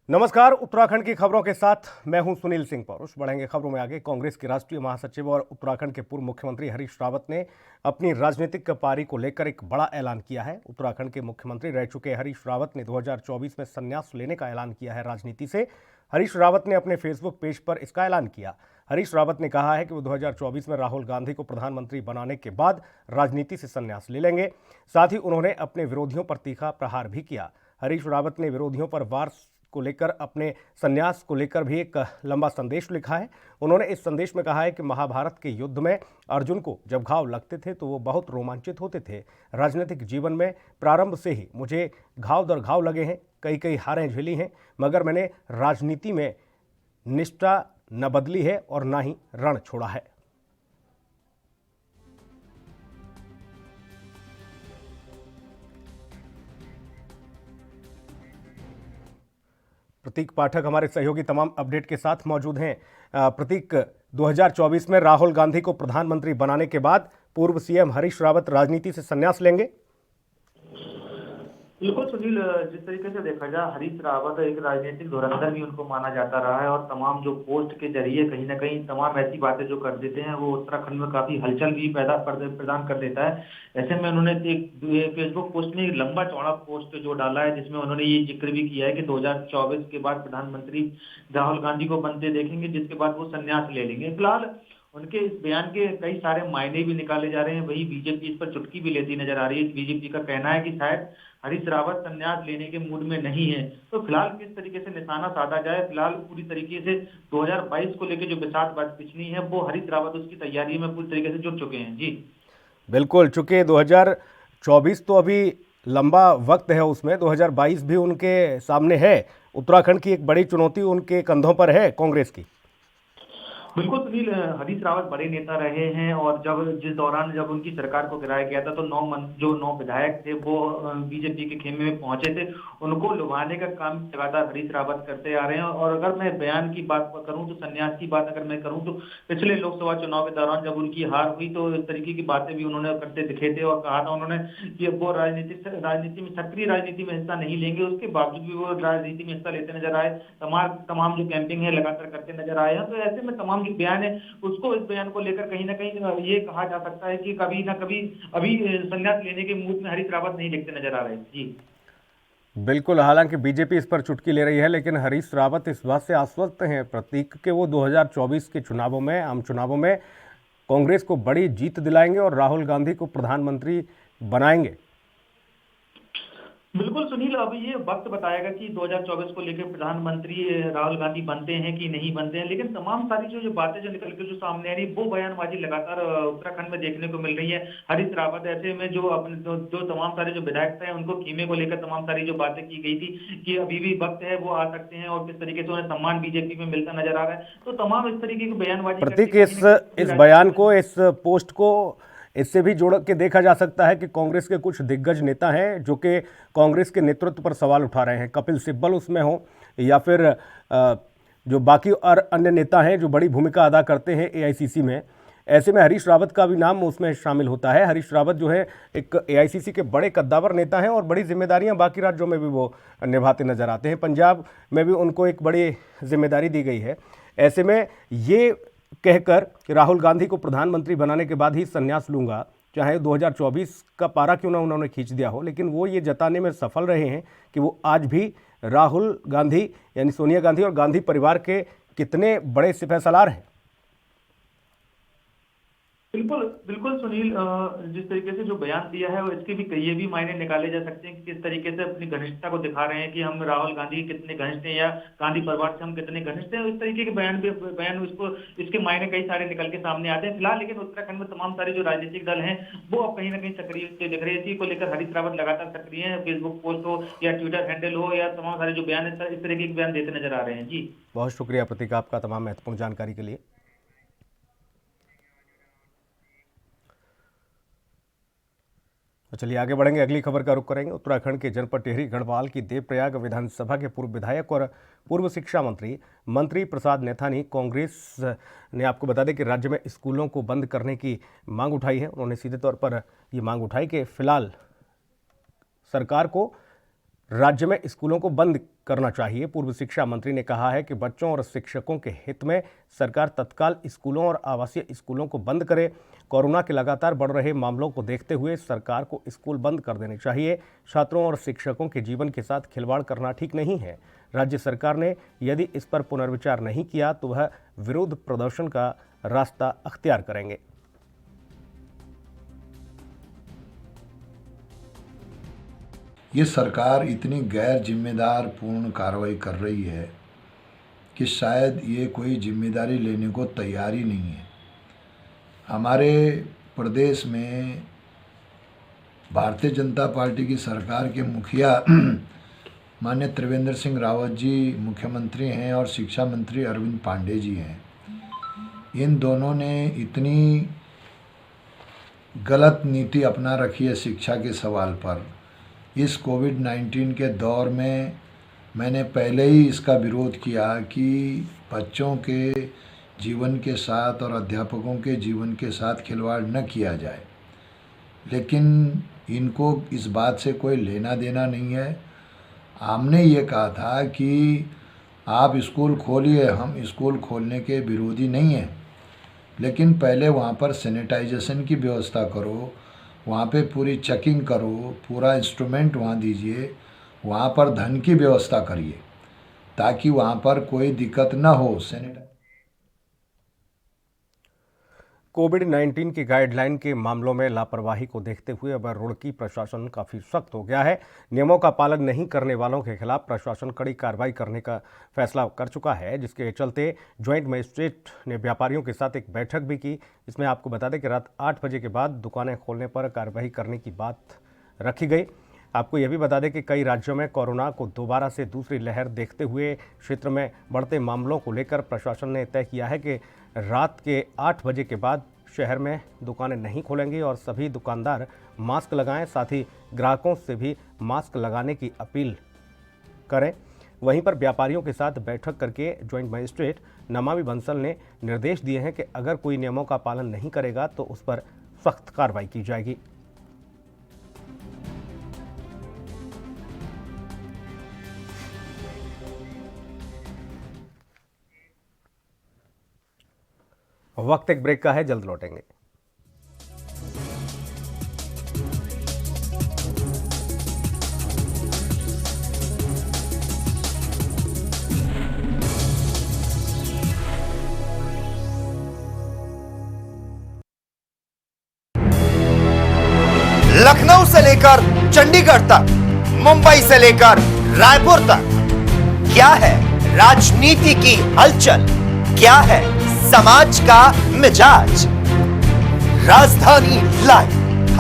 नमस्कार। उत्तराखंड की खबरों के साथ मैं हूं सुनील सिंह पौरुष। बढ़ेंगे खबरों में आगे। कांग्रेस के राष्ट्रीय महासचिव और उत्तराखंड के पूर्व मुख्यमंत्री हरीश रावत ने अपनी राजनीतिक पारी को लेकर एक बड़ा ऐलान किया है। उत्तराखंड के मुख्यमंत्री रह चुके हरीश रावत ने 2024 में संन्यास लेने का ऐलान किया है राजनीति से। हरीश रावत ने अपने फेसबुक पेज पर इसका ऐलान किया। हरीश रावत ने कहा है कि वो 2024 में राहुल गांधी को प्रधानमंत्री बनाने के बाद राजनीति से संन्यास ले लेंगे। साथ ही उन्होंने अपने विरोधियों पर तीखा प्रहार भी किया। हरीश रावत ने विरोधियों पर वार को लेकर अपने संन्यास को लेकर भी एक लंबा संदेश लिखा है। उन्होंने इस संदेश में कहा है कि महाभारत के युद्ध में अर्जुन को जब घाव लगते थे तो वो बहुत रोमांचित होते थे। राजनीतिक जीवन में प्रारंभ से ही मुझे घाव दर घाव लगे हैं, कई कई हारें झेली हैं, मगर मैंने राजनीति में निष्ठा न बदली है और ना ही रण छोड़ा है। प्रतीक पाठक हमारे सहयोगी तमाम अपडेट के साथ मौजूद हैं। प्रतीक, 2024 में राहुल गांधी को प्रधानमंत्री बनाने के बाद पूर्व सीएम हरीश रावत राजनीति से संन्यास लेंगे। बिल्कुल सुनील, जिस तरीके से देखा जाए हरीश रावत एक राजनीतिक धुरंधर भी उनको माना जाता रहा है और तमाम जो पोस्ट के जरिए कहीं ना कहीं तमाम ऐसी बातें जो कर देते हैं वो उत्तराखंड में काफी हलचल भी प्रदान कर देता है। ऐसे में उन्होंने एक फेसबुक पोस्ट में एक लंबा चौड़ा पोस्ट जो डाला है जिसमें उन्होंने ये जिक्र भी किया है कि 2024 के बाद प्रधानमंत्री राहुल गांधी को बनते देखेंगे, जिसके बाद वो संन्यास ले लेंगे। फिलहाल उनके इस बयान के कई सारे मायने भी निकाले जा रहे हैं। वही बीजेपी इस पर चुटकी भी लेती नजर आ रही है। बीजेपी का कहना है कि शायद हरीश रावत संन्यास लेने के मूड में नहीं है। तो फिलहाल किस तरीके से निशाना साधा जाए, फिलहाल पूरी तरीके से 2022 को लेकर जो बिसात बात पिछली है वो हरीश रावत उसकी तैयारी में पूरी तरीके से जुट चुके हैं। जी बिल्कुल, चूंकि 2024 तो अभी लंबा वक्त है, उसमें 2022 भी उनके सामने है। उत्तराखंड की एक बड़ी चुनौती उनके कंधों पर है कांग्रेस की। बिल्कुल सुनील, हरीश रावत बड़े नेता रहे हैं और जिस दौरान जब उनकी सरकार को गिराया गया था तो 9 विधायक थे वो बीजेपी के खेमे में पहुंचे थे। उनको लुभाने का काम लगातार हरीश रावत करते आ रहे हैं। और अगर मैं बयान की बात करूं तो संन्यास की बात अगर मैं करूं तो पिछले लोकसभा चुनाव के दौरान जब उनकी हार हुई तो इस तरीके की बातें भी उन्होंने करते दिखे थे और कहा था उन्होंने कि वो राजनीति में सक्रिय राजनीति में हिस्सा नहीं लेंगे। उसके बावजूद भी वो राजनीति में हिस्सा लेते नजर आए। तमाम जो कैंपिंग है लगातार करते नजर आए हैं। तो ऐसे में तमाम जो बयान है उसको इस बयान को लेकर कहीं ना कहीं ये कहा जा सकता है कि कभी ना कभी अभी संन्यास लेने के मूड में हरीश रावत नहीं दिखते नजर आ रहे। जी बिल्कुल, हालांकि बीजेपी इस पर चुटकी ले रही है, लेकिन हरीश रावत इस बात से आश्वस्त हैं प्रतीक के वो 2024 के चुनावों में, आम चुनावों में कांग्रेस को बड़ी जीत दिलाएंगे और राहुल गांधी को प्रधानमंत्री बनाएंगे। बिल्कुल सुनील, अब ये वक्त बताएगा कि 2024 को लेकर प्रधानमंत्री राहुल गांधी बनते हैं कि नहीं बनते हैं। लेकिन तमाम सारी जो बातें जो निकल के जो सामने आ रही वो बयानबाजी लगातार उत्तराखंड में देखने को मिल रही है। हरीश रावत ऐसे में जो अपने जो तमाम सारे जो विधायक हैं उनको कीमे को लेकर तमाम सारी जो बातें की गई थी कि अभी भी वक्त है, वो आ सकते हैं और किस तरीके से उन्हें सम्मान बीजेपी में मिलता नजर आ रहा है। तो तमाम इस तरीके की बयानबाजी प्रतीक, करके इस बयान को, इस पोस्ट को इससे भी जोड़ के देखा जा सकता है कि कांग्रेस के कुछ दिग्गज नेता हैं जो कि कांग्रेस के नेतृत्व पर सवाल उठा रहे हैं। कपिल सिब्बल उसमें हो या फिर जो बाकी और अन्य नेता हैं जो बड़ी भूमिका अदा करते हैं एआईसीसी में। ऐसे में हरीश रावत का भी नाम उसमें शामिल होता है। हरीश रावत जो है एक एआईसीसी के बड़े कद्दावर नेता हैं और बड़ी जिम्मेदारियां बाकी राज्यों में भी वो निभाते नजर आते हैं। पंजाब में भी उनको एक बड़ी जिम्मेदारी दी गई है। ऐसे में ये कहकर कि राहुल गांधी को प्रधानमंत्री बनाने के बाद ही संन्यास लूंगा, चाहे 2024 का पारा क्यों ना उन्होंने खींच दिया हो, लेकिन वो ये जताने में सफल रहे हैं कि वो आज भी राहुल गांधी यानी सोनिया गांधी और गांधी परिवार के कितने बड़े सिपहसालार हैं। बिल्कुल बिल्कुल सुनील, जिस तरीके से जो बयान दिया है वो इसके भी ये भी मायने निकाले जा सकते हैं कि किस तरीके से अपनी घनिष्ठता को दिखा रहे हैं कि हम राहुल गांधी कितने घनिष्ठ हैं या गांधी परिवार से हम कितने घनिष्ठ हैं। इस तरीके के बयान इसको इसके मायने कई सारे निकल के सामने आते हैं। फिलहाल लेकिन उत्तराखंड में तमाम सारे जो राजनीतिक दल हैं वो अब कहीं ना कहीं सक्रिय दिख रहे हैं। इसी को लेकर हरीश रावत लगातार सक्रिय है। फेसबुक पोस्ट हो या ट्विटर हैंडल हो या तमाम सारे जो बयान इस तरीके के बयान देते नजर आ रहे हैं। जी बहुत शुक्रिया प्रतीक आपका तमाम महत्वपूर्ण जानकारी के लिए। तो चलिए आगे बढ़ेंगे, अगली खबर का रुख करेंगे। उत्तराखंड के जनपद टिहरी गढ़वाल की देवप्रयाग विधानसभा के पूर्व विधायक और पूर्व शिक्षा मंत्री प्रसाद नैथानी कांग्रेस ने आपको बता दें कि राज्य में स्कूलों को बंद करने की मांग उठाई है। उन्होंने सीधे तौर पर ये मांग उठाई कि फिलहाल सरकार को राज्य में स्कूलों को बंद करना चाहिए। पूर्व शिक्षा मंत्री ने कहा है कि बच्चों और शिक्षकों के हित में सरकार तत्काल स्कूलों और आवासीय स्कूलों को बंद करे। कोरोना के लगातार बढ़ रहे मामलों को देखते हुए सरकार को स्कूल बंद कर देने चाहिए। छात्रों और शिक्षकों के जीवन के साथ खिलवाड़ करना ठीक नहीं है। राज्य सरकार ने यदि इस पर पुनर्विचार नहीं किया तो वह विरोध प्रदर्शन का रास्ता अख्तियार करेंगे। ये सरकार इतनी गैर जिम्मेदार पूर्ण कार्रवाई कर रही है कि शायद ये कोई जिम्मेदारी लेने को तैयार ही नहीं है। हमारे प्रदेश में भारतीय जनता पार्टी की सरकार के मुखिया माननीय त्रिवेंद्र सिंह रावत जी मुख्यमंत्री हैं और शिक्षा मंत्री अरविंद पांडे जी हैं। इन दोनों ने इतनी गलत नीति अपना रखी है शिक्षा के सवाल पर। इस कोविड-19 के दौर में मैंने पहले ही इसका विरोध किया कि बच्चों के जीवन के साथ और अध्यापकों के जीवन के साथ खिलवाड़ न किया जाए, लेकिन इनको इस बात से कोई लेना देना नहीं है। हमने ये कहा था कि आप स्कूल खोलिए, हम स्कूल खोलने के विरोधी नहीं हैं, लेकिन पहले वहाँ पर सैनिटाइजेशन की व्यवस्था करो, वहाँ पे पूरी चेकिंग करो, पूरा इंस्ट्रूमेंट वहाँ दीजिए, वहाँ पर धन की व्यवस्था करिए ताकि वहाँ पर कोई दिक्कत ना हो। कोविड-19 की गाइडलाइन के मामलों में लापरवाही को देखते हुए अब रुड़की प्रशासन काफ़ी सख्त हो गया है। नियमों का पालन नहीं करने वालों के खिलाफ प्रशासन कड़ी कार्रवाई करने का फैसला कर चुका है, जिसके चलते ज्वाइंट मजिस्ट्रेट ने व्यापारियों के साथ एक बैठक भी की। इसमें आपको बता दें कि रात 8 बजे के बाद दुकानें खोलने पर कार्रवाई करने की बात रखी गई। आपको यह भी बता दें कि कई राज्यों में कोरोना को दोबारा से दूसरी लहर देखते हुए क्षेत्र में बढ़ते मामलों को लेकर प्रशासन ने तय किया है कि रात के 8 बजे के बाद शहर में दुकानें नहीं खोलेंगी और सभी दुकानदार मास्क लगाएं, साथ ही ग्राहकों से भी मास्क लगाने की अपील करें। वहीं पर व्यापारियों के साथ बैठक करके ज्वाइंट मजिस्ट्रेट नमामि बंसल ने निर्देश दिए हैं कि अगर कोई नियमों का पालन नहीं करेगा तो उस पर सख्त कार्रवाई की जाएगी। वक्त एक ब्रेक का है, जल्द लौटेंगे। लखनऊ से लेकर चंडीगढ़ तक, मुंबई से लेकर रायपुर तक, क्या है राजनीति की हलचल, क्या है समाज का मिजाज। राजधानी लाइव,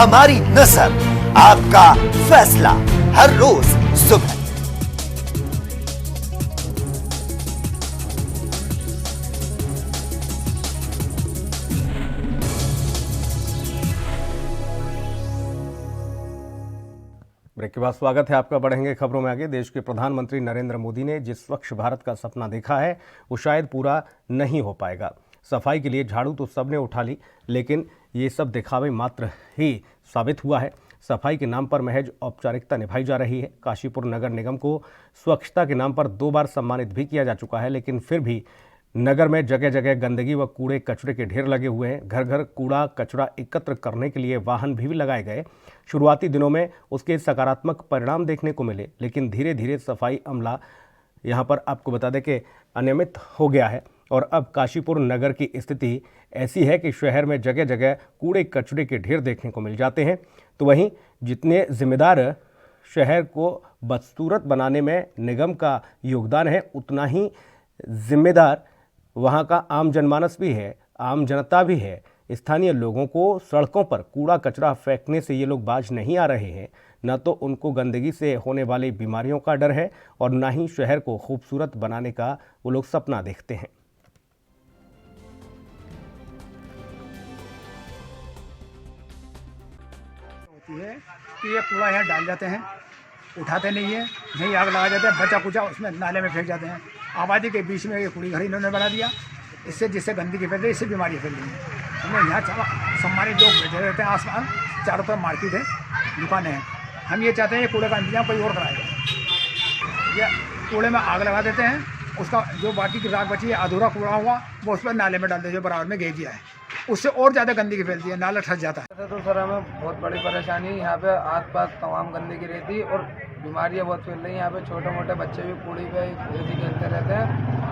हमारी नजर, आपका फैसला, हर रोज सुबह। ब्रेक के बाद स्वागत है आपका। बढ़ेंगे खबरों में आगे। देश के प्रधानमंत्री नरेंद्र मोदी ने जिस स्वच्छ भारत का सपना देखा है वो शायद पूरा नहीं हो पाएगा। सफाई के लिए झाड़ू तो सबने उठा ली, लेकिन ये सब दिखावे मात्र ही साबित हुआ है। सफाई के नाम पर महज औपचारिकता निभाई जा रही है। काशीपुर नगर निगम को स्वच्छता के नाम पर 2 बार सम्मानित भी किया जा चुका है, लेकिन फिर भी नगर में जगह जगह गंदगी व कूड़े कचरे के ढेर लगे हुए हैं। घर घर कूड़ा कचरा एकत्र करने के लिए वाहन भी लगाए गए। शुरुआती दिनों में उसके सकारात्मक परिणाम देखने को मिले, लेकिन धीरे धीरे सफाई अमला यहाँ पर आपको बता दें कि अनियमित हो गया है और अब काशीपुर नगर की स्थिति ऐसी है कि शहर में जगह जगह कूड़े कचरे के ढेर देखने को मिल जाते हैं। तो वहीं जितने जिम्मेदार शहर को बदसूरत बनाने में निगम का योगदान है, उतना ही जिम्मेदार वहाँ का आम जनमानस भी है, आम जनता भी है। स्थानीय लोगों को सड़कों पर कूड़ा कचरा फेंकने से ये लोग बाज नहीं आ रहे हैं। न तो उनको गंदगी से होने वाली बीमारियों का डर है और न ही शहर को खूबसूरत बनाने का वो लोग सपना देखते हैं। होती है कि ये कूड़ा यहाँ डाल जाते हैं, उठाते नहीं है, यहीं आग लगा जाते हैं, बचा कुचा उसमें नाले में फेंक जाते हैं। आबादी के बीच में ये कूड़ी घर इन्होंने बना दिया, जिससे गंदगी फैल रही है, इससे बीमारियाँ फैल रही हैं। हमें यहाँ सम्मानित लोग बैठे रहते हैं, आसपास चारों तरफ मार्केट है, दुकानें हैं। हम ये चाहते हैं ये कूड़े का इंतजाम कोई और कराएगा। ये कूड़े में आग लगा देते हैं, उसका जो बाकी की राख बची है अधूरा कूड़ा हुआ वो उस पर नाले में डाल देते, जो बराबर में घेर दिया है, उससे और ज़्यादा गंदगी फैलती है, नाला ठस जाता है। तो सर हमें बहुत बड़ी परेशानी, यहाँ पे आसपास तमाम गंदगी रहती है और बीमारियाँ बहुत फैल रही हैं। यहाँ पे छोटे मोटे बच्चे भी कूड़े पे ऐसे खेलते रहते हैं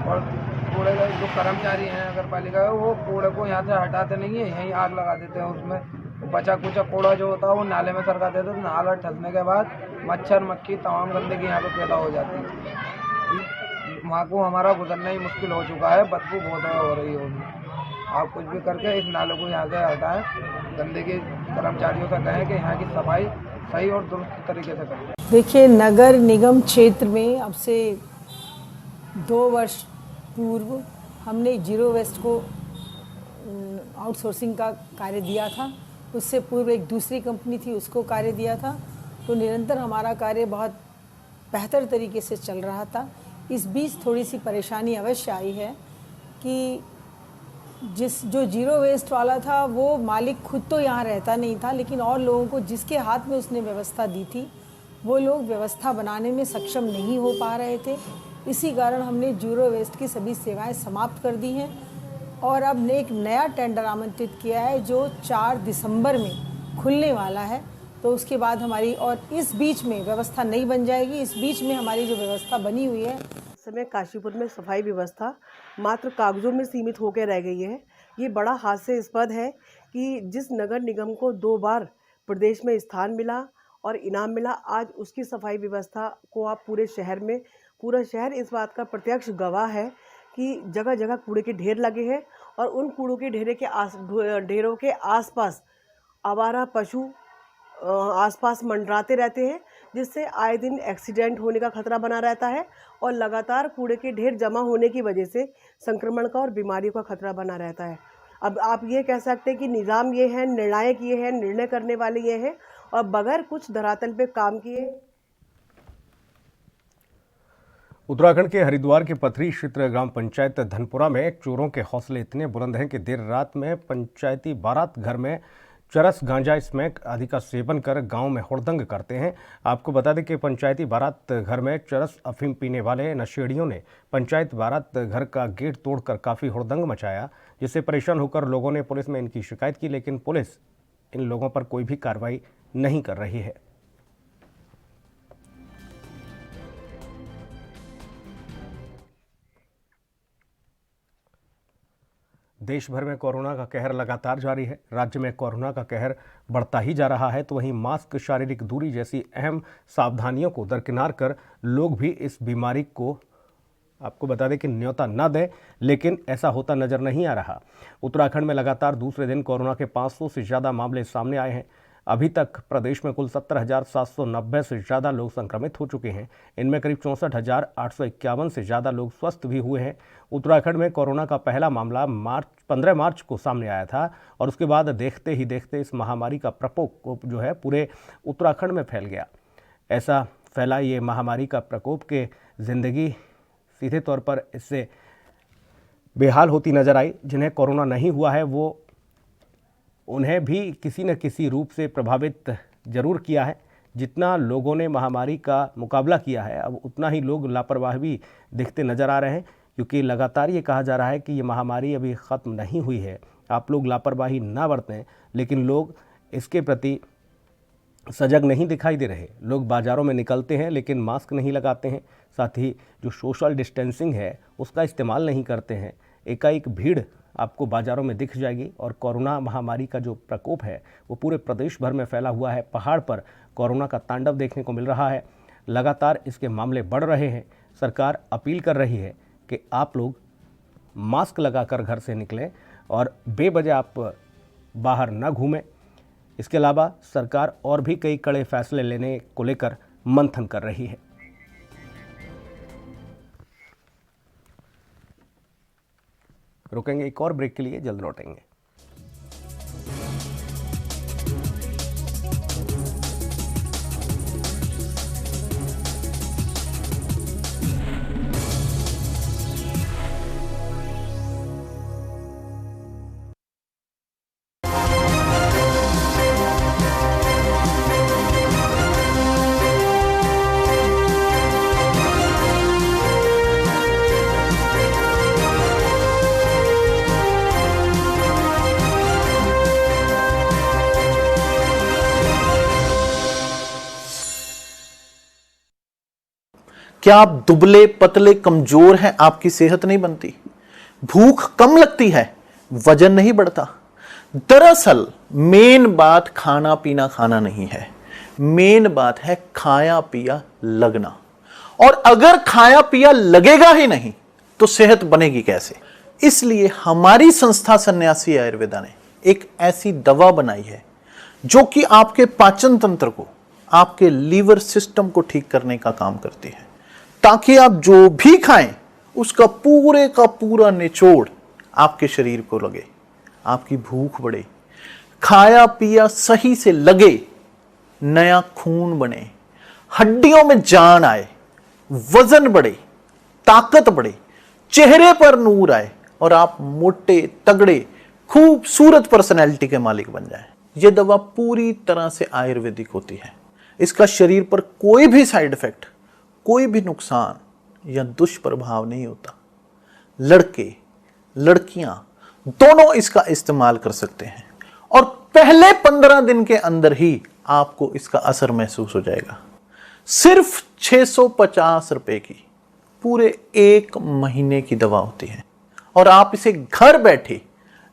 और कूड़े का जो कर्मचारी हैं नगर पालिका का, वो कूड़े को यहाँ से हटाते नहीं है, यहीं आग लगा देते हैं। उसमें बचा कुचा कूड़ा जो होता है वो नाले में सरका देते हैं। नाला ठसने के बाद मच्छर मक्खी तमाम गंदगी यहाँ पे पैदा हो जाती है। वहाँ को हमारा गुजरना ही मुश्किल हो चुका है, बदबू बहुत हो रही है। आप कुछ भी करके इस नाले को यहाँ से हटाएं, गंदगी कर्मचारियों से कहें कि यहाँ की सफाई सही और दुरुस्त तरीके से करें। देखिए, नगर निगम क्षेत्र में अब से 2 वर्ष पूर्व हमने जीरो वेस्ट को आउटसोर्सिंग का कार्य दिया था। उससे पूर्व एक दूसरी कंपनी थी, उसको कार्य दिया था। तो निरंतर हमारा कार्य बहुत बेहतर तरीके से चल रहा था। इस बीच थोड़ी सी परेशानी अवश्य आई है कि जो जीरो वेस्ट वाला था वो मालिक खुद तो यहाँ रहता नहीं था, लेकिन और लोगों को जिसके हाथ में उसने व्यवस्था दी थी वो लोग व्यवस्था बनाने में सक्षम नहीं हो पा रहे थे। इसी कारण हमने जीरो वेस्ट की सभी सेवाएं समाप्त कर दी हैं और अब ने एक नया टेंडर आमंत्रित किया है जो 4 दिसंबर में खुलने वाला है। तो उसके बाद हमारी, और इस बीच में व्यवस्था नहीं बन जाएगी। इस बीच में हमारी जो व्यवस्था बनी हुई है, इस समय काशीपुर में सफाई व्यवस्था मात्र कागजों में सीमित होकर रह गई है। ये बड़ा हास्यास्पद है कि जिस नगर निगम को 2 बार प्रदेश में स्थान मिला और इनाम मिला, आज उसकी सफाई व्यवस्था को आप पूरे शहर में, पूरा शहर इस बात का प्रत्यक्ष गवाह है कि जगह जगह कूड़े के ढेर लगे हैं और उन कूड़ों के ढेरों के आसपास आवारा पशु आसपास मंडराते रहते हैं, जिससे आए दिन एक्सीडेंट होने का खतरा बना रहता है और लगातार कूड़े के ढेर जमा होने की वजह से संक्रमण का और बीमारियों का खतरा बना रहता है। अब आप ये कह सकते हैं कि निज़ाम ये है, निर्णायक ये है, निर्णय करने वाले ये हैं और बगैर कुछ धरातल पे काम किए। उत्तराखंड के हरिद्वार के पथरी क्षेत्र ग्राम पंचायत धनपुरा में चोरों के हौसले इतने बुलंद हैं कि देर रात में पंचायती बारात घर में चरस गांजा स्मैक आदि का सेवन कर गांव में हुड़दंग करते हैं। आपको बता दें कि पंचायती बारात घर में चरस अफीम पीने वाले नशेड़ियों ने पंचायत बारात घर का गेट तोड़कर काफ़ी हुड़दंग मचाया, जिससे परेशान होकर लोगों ने पुलिस में इनकी शिकायत की, लेकिन पुलिस इन लोगों पर कोई भी कार्रवाई नहीं कर रही है। देश भर में कोरोना का कहर लगातार जारी है। राज्य में कोरोना का कहर बढ़ता ही जा रहा है, तो वहीं मास्क, शारीरिक दूरी जैसी अहम सावधानियों को दरकिनार कर लोग भी इस बीमारी को, आपको बता दें कि न्योता न दें, लेकिन ऐसा होता नजर नहीं आ रहा। उत्तराखंड में लगातार दूसरे दिन कोरोना के 500 से ज़्यादा मामले सामने आए हैं। अभी तक प्रदेश में कुल 17,790 से ज़्यादा लोग संक्रमित हो चुके हैं। इनमें करीब 64,851 से ज़्यादा लोग स्वस्थ भी हुए हैं। उत्तराखंड में कोरोना का पहला मामला 15 मार्च को सामने आया था और उसके बाद देखते ही देखते इस महामारी का प्रकोप जो है पूरे उत्तराखंड में फैल गया। ऐसा फैला ये महामारी का प्रकोप के ज़िंदगी सीधे तौर पर इससे बेहाल होती नजर आई। जिन्हें कोरोना नहीं हुआ है वो उन्हें भी किसी न किसी रूप से प्रभावित जरूर किया है। जितना लोगों ने महामारी का मुकाबला किया है, अब उतना ही लोग लापरवाह भी दिखते नज़र आ रहे हैं, क्योंकि लगातार ये कहा जा रहा है कि ये महामारी अभी ख़त्म नहीं हुई है। आप लोग लापरवाही ना बरतें, लेकिन लोग इसके प्रति सजग नहीं दिखाई दे रहे। लोग बाज़ारों में निकलते हैं लेकिन मास्क नहीं लगाते हैं, साथ ही जो सोशल डिस्टेंसिंग है उसका इस्तेमाल नहीं करते हैं। एकाएक भीड़ आपको बाज़ारों में दिख जाएगी और कोरोना महामारी का जो प्रकोप है वो पूरे प्रदेश भर में फैला हुआ है। पहाड़ पर कोरोना का तांडव देखने को मिल रहा है। लगातार इसके मामले बढ़ रहे हैं। सरकार अपील कर रही है कि आप लोग मास्क लगाकर घर से निकलें और बेवजह आप बाहर न घूमें। इसके अलावा सरकार और भी कई कड़े फैसले लेने को लेकर मंथन कर रही है। रुकेंगे एक और ब्रेक के लिए, जल्द लौटेंगे। क्या आप दुबले पतले कमजोर हैं, आपकी सेहत नहीं बनती? भूख कम लगती है, वजन नहीं बढ़ता? दरअसल मेन बात खाना पीना खाना नहीं है, मेन बात है खाया पिया लगना। और अगर खाया पिया लगेगा ही नहीं तो सेहत बनेगी कैसे? इसलिए हमारी संस्था सन्यासी आयुर्वेदा ने एक ऐसी दवा बनाई है जो कि आपके पाचन तंत्र को, आपके लीवर सिस्टम को ठीक करने का काम करती है, ताकि आप जो भी खाएं उसका पूरे का पूरा निचोड़ आपके शरीर को लगे, आपकी भूख बढ़े, खाया पिया सही से लगे, नया खून बने, हड्डियों में जान आए, वजन बढ़े, ताकत बढ़े, चेहरे पर नूर आए और आप मोटे तगड़े खूबसूरत पर्सनैलिटी के मालिक बन जाएं। यह दवा पूरी तरह से आयुर्वेदिक होती है। इसका शरीर पर कोई भी साइड इफेक्ट, कोई भी नुकसान या दुष्प्रभाव नहीं होता। लड़के लड़कियां दोनों इसका इस्तेमाल कर सकते हैं और पहले 15 दिन के अंदर ही आपको इसका असर महसूस हो जाएगा। सिर्फ 650 रुपए की पूरे 1 महीने की दवा होती है और आप इसे घर बैठे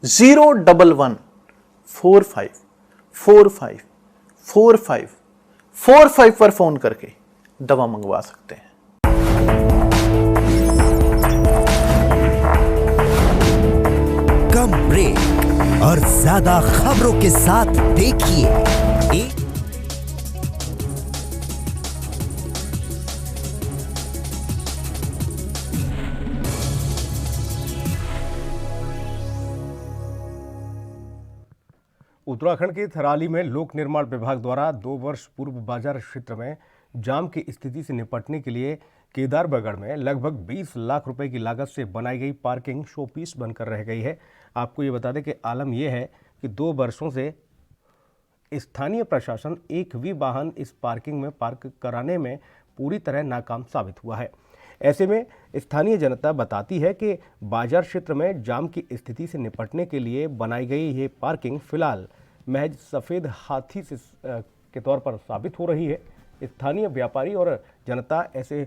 01145454545 पर फोन करके दवा मंगवा सकते हैं। कम ब्रेक और ज्यादा खबरों के साथ देखिए उत्तराखंड के थराली में लोक निर्माण विभाग द्वारा 2 वर्ष पूर्व बाजार क्षेत्र में जाम की स्थिति से निपटने के लिए केदारबगड़ में लगभग 20 लाख रुपए की लागत से बनाई गई पार्किंग शोपीस बनकर रह गई है। आपको ये बता दें कि आलम यह है कि 2 वर्षों से स्थानीय प्रशासन एक भी वाहन इस पार्किंग में पार्क कराने में पूरी तरह नाकाम साबित हुआ है। ऐसे में स्थानीय जनता बताती है कि बाजार क्षेत्र में जाम की स्थिति से निपटने के लिए बनाई गई ये पार्किंग फिलहाल महज सफ़ेद हाथी से के तौर पर साबित हो रही है। स्थानीय व्यापारी और जनता ऐसे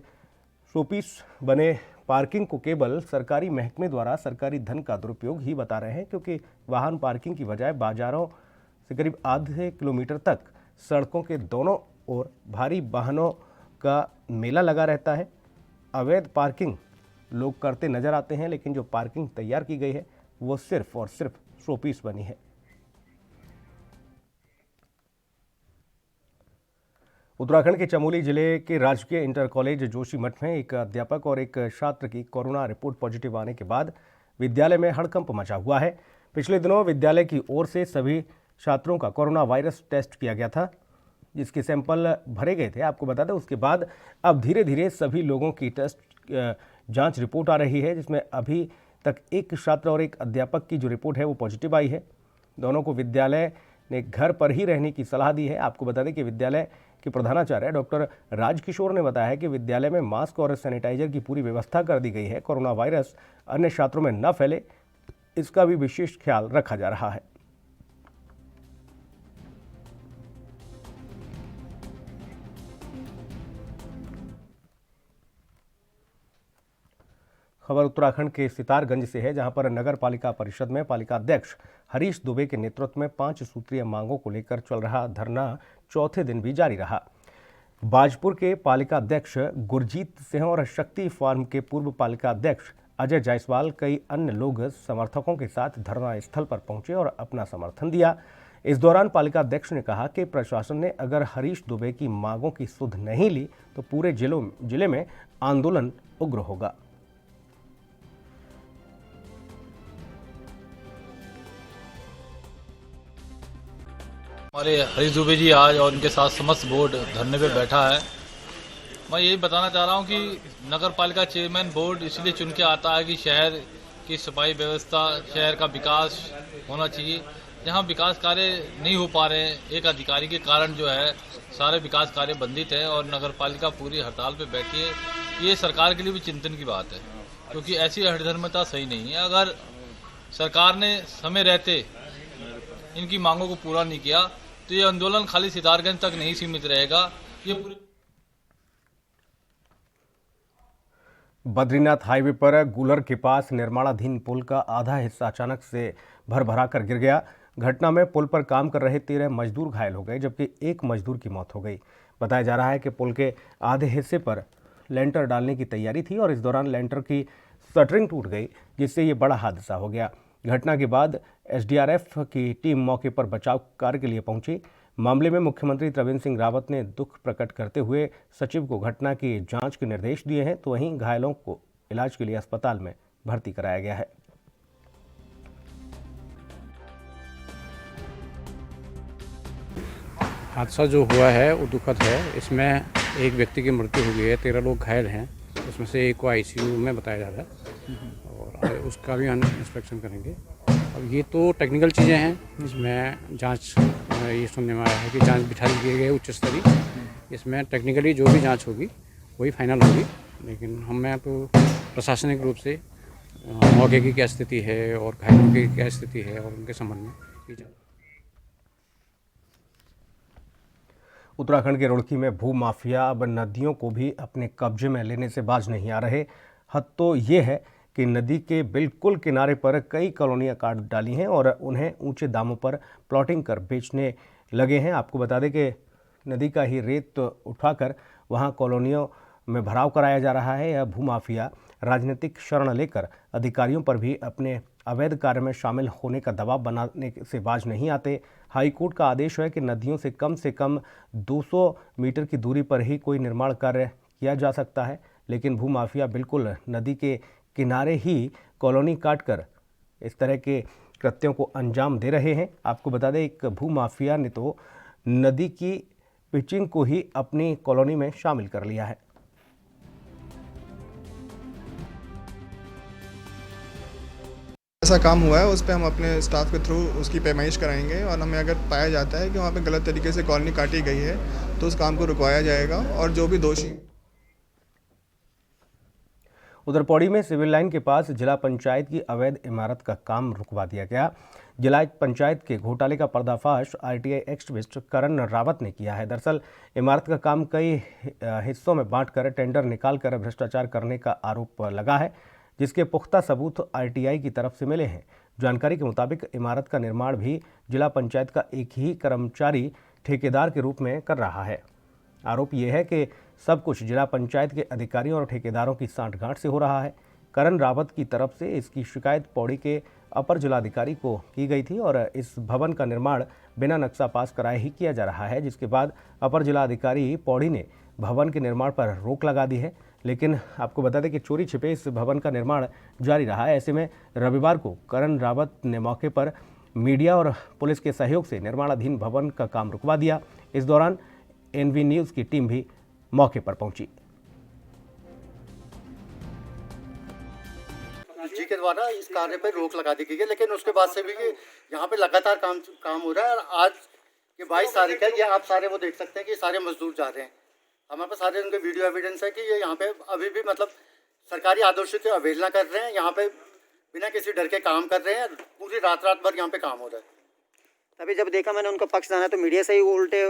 शोपीस बने पार्किंग को केवल सरकारी महकमे द्वारा सरकारी धन का दुरुपयोग ही बता रहे हैं, क्योंकि वाहन पार्किंग की बजाय बाजारों से करीब आधे किलोमीटर तक सड़कों के दोनों ओर भारी वाहनों का मेला लगा रहता है। अवैध पार्किंग लोग करते नजर आते हैं, लेकिन जो पार्किंग तैयार की गई है वो सिर्फ और सिर्फ शोपीस बनी है। उत्तराखंड के चमोली जिले के राजकीय इंटर कॉलेज जोशीमठ में एक अध्यापक और एक छात्र की कोरोना रिपोर्ट पॉजिटिव आने के बाद विद्यालय में हड़कंप मचा हुआ है। पिछले दिनों विद्यालय की ओर से सभी छात्रों का कोरोना वायरस टेस्ट किया गया था, जिसके सैंपल भरे गए थे। आपको बता दें, उसके बाद अब धीरे धीरे सभी लोगों की टेस्ट जांच रिपोर्ट आ रही है, जिसमें अभी तक एक छात्र और एक अध्यापक की जो रिपोर्ट है वो पॉजिटिव आई है। दोनों को विद्यालय ने घर पर ही रहने की सलाह दी है। आपको बता दें कि विद्यालय के प्रधानाचार्य डॉक्टर राजकिशोर ने बताया है कि विद्यालय में मास्क और सैनिटाइजर की पूरी व्यवस्था कर दी गई है। कोरोना वायरस अन्य छात्रों में न फैले, इसका भी विशेष ख्याल रखा जा रहा है। खबर उत्तराखंड के सितारगंज से है, जहां पर नगर पालिका परिषद में पालिका अध्यक्ष हरीश दुबे के नेतृत्व में 5 सूत्रीय मांगों को लेकर चल रहा धरना चौथे दिन भी जारी रहा। बाजपुर के पालिका अध्यक्ष गुरजीत सिंह और शक्ति फार्म के पूर्व पालिका अध्यक्ष अजय जायसवाल कई अन्य लोग समर्थकों के साथ धरना स्थल पर पहुंचे और अपना समर्थन दिया। इस दौरान पालिका अध्यक्ष ने कहा कि प्रशासन ने अगर हरीश दुबे की मांगों की सुध नहीं ली तो पूरे जिले में आंदोलन उग्र होगा। हमारे हरीश दुबे जी आज और इनके साथ समस्त बोर्ड धरने पे बैठा है। मैं यही बताना चाह रहा हूँ कि नगर पालिका चेयरमैन बोर्ड इसलिए चुन के आता है कि शहर की सफाई व्यवस्था, शहर का विकास होना चाहिए। जहाँ विकास कार्य नहीं हो पा रहे हैं, एक अधिकारी के कारण जो है सारे विकास कार्य बंधित है और नगर पालिका पूरी हड़ताल पे बैठी है। ये सरकार के लिए भी चिंतन की बात है, क्योंकि ऐसी हठधर्मिता सही नहीं है। अगर सरकार ने समय रहते इनकी मांगों को पूरा नहीं किया तो ये आंदोलन खाली सितारगंज तक नहीं सीमित रहेगा। ये पूरे बद्रीनाथ हाईवे पर गुलर के पास निर्माणाधीन पुल का आधा हिस्सा अचानक से भरभरा कर गिर गया। घटना में पुल पर काम कर रहे 13 मजदूर घायल हो गए, जबकि एक मजदूर की मौत हो गई। बताया जा रहा है कि पुल के आधे हिस्से पर लेंटर डालने की तैयारी थी और इस दौरान लेंटर की शटरिंग टूट गई, जिससे ये बड़ा हादसा हो गया। घटना के बाद एसडीआरएफ की टीम मौके पर बचाव कार्य के लिए पहुंची। मामले में मुख्यमंत्री त्रिवेंद्र सिंह रावत ने दुख प्रकट करते हुए सचिव को घटना की जांच के निर्देश दिए हैं, तो वहीं घायलों को इलाज के लिए अस्पताल में भर्ती कराया गया है। हादसा जो हुआ है वो दुखद है। इसमें एक व्यक्ति की मृत्यु हो गई है, 13 लोग घायल हैं। उसमें से एक को आईसीयू में बताया जा रहा है और उसका भी हम इंस्पेक्शन करेंगे। अब ये तो टेक्निकल चीज़ें हैं, इसमें जांच ये सुनने में आया है कि जांच बिठा दी गई है उच्च स्तरीय। इसमें टेक्निकली जो भी जांच होगी वही फाइनल होगी, लेकिन हमें तो प्रशासनिक रूप से मौके की क्या स्थिति है और घायलों की क्या स्थिति है और उनके संबंध में की जाए। उत्तराखंड के रुड़की में भू माफिया अब नदियों को भी अपने कब्जे में लेने से बाज नहीं आ रहे। हद तो ये है कि नदी के बिल्कुल किनारे पर कई कॉलोनियां काट डाली हैं और उन्हें ऊंचे दामों पर प्लॉटिंग कर बेचने लगे हैं। आपको बता दें कि नदी का ही रेत उठाकर वहां कॉलोनियों में भराव कराया जा रहा है। यह भूमाफिया राजनीतिक शरण लेकर अधिकारियों पर भी अपने अवैध कार्य में शामिल होने का दबाव बनाने से बाज नहीं आते। हाईकोर्ट का आदेश है कि नदियों से कम 200 मीटर की दूरी पर ही कोई निर्माण कार्य किया जा सकता है, लेकिन भूमाफिया बिल्कुल नदी के किनारे ही कॉलोनी काटकर इस तरह के कृत्यों को अंजाम दे रहे हैं। आपको बता दें, एक भूमाफिया ने तो नदी की पिचिंग को ही अपनी कॉलोनी में शामिल कर लिया है। ऐसा काम हुआ है, उस पर हम अपने स्टाफ के थ्रू उसकी पैमाइश कराएंगे और हमें अगर पाया जाता है कि वहाँ पे गलत तरीके से कॉलोनी काटी गई है तो उस काम को रुकवाया जाएगा और जो भी दोषी। उधर पौड़ी में सिविल लाइन के पास जिला पंचायत की अवैध इमारत का काम रुकवा दिया गया। जिला पंचायत के घोटाले का पर्दाफाश आरटीआई एक्टिविस्ट करण रावत ने किया है। दरअसल इमारत का काम कई हिस्सों में बांटकर टेंडर निकालकर भ्रष्टाचार करने का आरोप लगा है, जिसके पुख्ता सबूत आरटीआई की तरफ से मिले हैं। जानकारी के मुताबिक इमारत का निर्माण भी जिला पंचायत का एक ही कर्मचारी ठेकेदार के रूप में कर रहा है। आरोप यह है कि सब कुछ जिला पंचायत के अधिकारियों और ठेकेदारों की सांठगांठ से हो रहा है। करण रावत की तरफ से इसकी शिकायत पौड़ी के अपर जिलाधिकारी को की गई थी और इस भवन का निर्माण बिना नक्शा पास कराए ही किया जा रहा है, जिसके बाद अपर जिलाधिकारी पौड़ी ने भवन के निर्माण पर रोक लगा दी है। लेकिन आपको बता दें कि चोरी छिपे इस भवन का निर्माण जारी रहा है। ऐसे में रविवार को करण रावत ने मौके पर मीडिया और पुलिस के सहयोग से निर्माणाधीन भवन का काम रुकवा दिया। इस दौरान एनवी न्यूज़ की टीम भी मौके पर पहुंची। जी के द्वारा इस कार्य पर रोक लगा दी गई है, लेकिन उसके बाद से भी यहाँ पे लगातार काम हो रहा है। और आज ये 22 तारीख है, ये आप सारे वो देख सकते हैं कि सारे मजदूर जा रहे हैं। हमारे पास सारे उनके वीडियो एविडेंस है कि ये यहाँ पे अभी भी मतलब सरकारी आदेशों की अवहेलना कर रहे हैं। यहाँ पे बिना किसी डर के काम कर रहे हैं। पूरी रात भर यहाँ पे काम हो रहा है। अभी जब देखा मैंने उनका पक्ष जाना तो मीडिया से ही उल्टे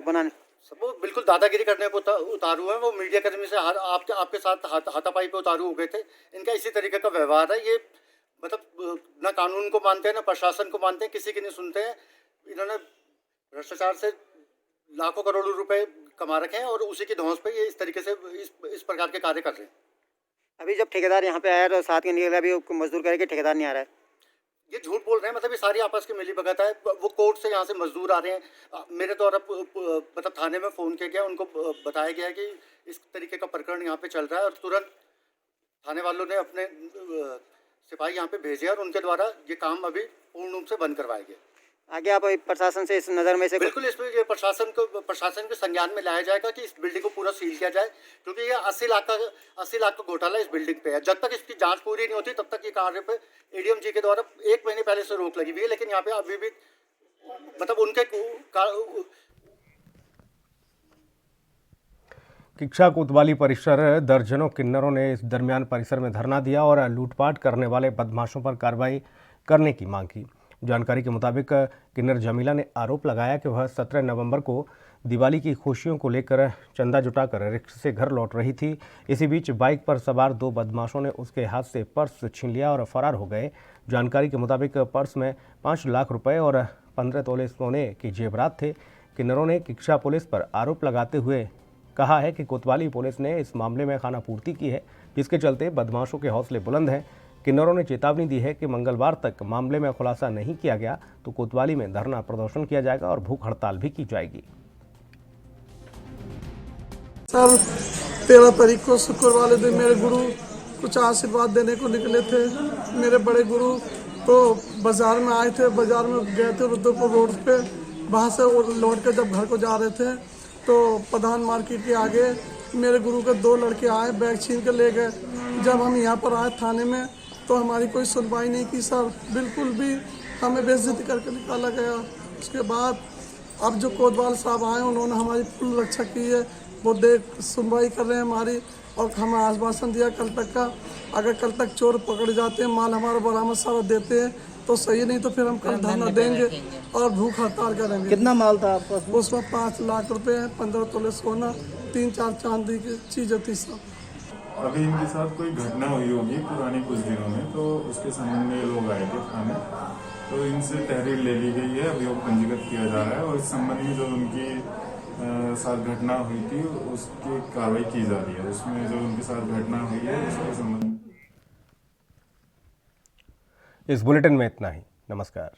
बनाने सब वो बिल्कुल दादागिरी करने पर उतारू है। वो मीडिया कर्मी से आपके साथ हाथापाई पे उतारू हो गए थे। इनका इसी तरीके का व्यवहार है। ये मतलब ना कानून को मानते हैं, ना प्रशासन को मानते हैं, किसी की नहीं सुनते हैं। इन्होंने भ्रष्टाचार से लाखों करोड़ों रुपए कमा रखे हैं और उसी की धौंस पे ये इस तरीके से इस प्रकार के कार्य कर रहे हैं। अभी जब ठेकेदार यहाँ पे आया तो साथ में निकला, अभी मजदूर करेंगे, ठेकेदार नहीं आ रहा है। ये झूठ बोल रहे हैं। मतलब ये सारी आपस की मिली भगत है। वो कोर्ट से यहाँ से मजदूर आ रहे हैं। मेरे द्वारा मतलब थाने में फ़ोन किया गया, उनको बताया गया कि इस तरीके का प्रकरण यहाँ पे चल रहा है और तुरंत थाने वालों ने अपने सिपाही यहाँ पे भेजे और उनके द्वारा ये काम अभी पूर्ण रूप से बंद करवाया गया। आगे आप प्रशासन से इस नज़र में से बिल्कुल इसमें ये प्रशासन के संज्ञान में लाया जाएगा कि इस बिल्डिंग को पूरा सील किया जाए, क्योंकि ये 80 लाख का घोटाला इस बिल्डिंग पे है। जब तक इसकी जांच पूरी नहीं होती तब तक ये कार्य पे एडीएम जी के द्वारा 1 महीने पहले से रोक लगी हुई है। लेकिन यहाँ पे अभी भी मतलब उनके किच्छा कोतवाली परिसर दर्जनों किन्नरों ने इस दरमियान परिसर में धरना दिया और लूटपाट करने वाले बदमाशों पर कार्रवाई करने की मांग की। जानकारी के मुताबिक किन्नर जमीला ने आरोप लगाया कि वह 17 नवंबर को दिवाली की खुशियों को लेकर चंदा जुटाकर रिक्शा से घर लौट रही थी। इसी बीच बाइक पर सवार 2 बदमाशों ने उसके हाथ से पर्स छीन लिया और फरार हो गए। जानकारी के मुताबिक पर्स में 5 लाख रुपए और 15 तोले सोने के जेवरात थे। किन्नरों ने किक्षा पुलिस पर आरोप लगाते हुए कहा है कि कोतवाली पुलिस ने इस मामले में खानापूर्ति की है, जिसके चलते बदमाशों के हौसले बुलंद हैं। किन्नरों ने चेतावनी दी है कि मंगलवार तक मामले में खुलासा नहीं किया गया तो कोतवाली में धरना प्रदर्शन किया जाएगा और भूख हड़ताल भी की जाएगी। सर 13 तारीख को शुक्रवार वाले दिन मेरे गुरु कुछ आशीर्वाद देने को निकले थे। मेरे बड़े गुरु तो बाजार में आए थे, बाजार में गए थे रुद्रपुर रोड पे। वहाँ से लौट कर जब घर को जा रहे थे तो प्रधान मार्केट के आगे मेरे गुरु के 2 लड़के आए, बैग छीन के ले गए। जब हम यहाँ पर आए थाने में तो हमारी कोई सुनवाई नहीं की सर, बिल्कुल भी हमें बेइज्जती करके निकाला गया। उसके बाद अब जो कोतवाल साहब आए उन्होंने हमारी फुल रक्षा की है, वो सुनवाई कर रहे हैं हमारी और हमें आश्वासन दिया कल तक का। अगर कल तक चोर पकड़ जाते हैं, माल हमारा बरामद सारा देते हैं तो सही, नहीं तो फिर हम कल धरना देंगे और भूख हड़ताल करेंगे। कितना माल था आपका? उसमें 5 लाख रुपए, 15 तोले सोना, 3-4 चांदी की चीजें थी सब। अभी इनके साथ कोई घटना हुई होगी पुराने कुछ दिनों में, तो उसके संबंध में ये लोग आए थे थाने, तो इनसे तहरीर ले ली गई है, अभियोग पंजीकृत किया जा रहा है और इस संबंध में जो उनकी साथ घटना हुई थी उसकी कार्रवाई की जा रही है। उसमें जो उनके साथ घटना हुई है उसके संबंध। इस बुलेटिन में इतना ही। नमस्कार।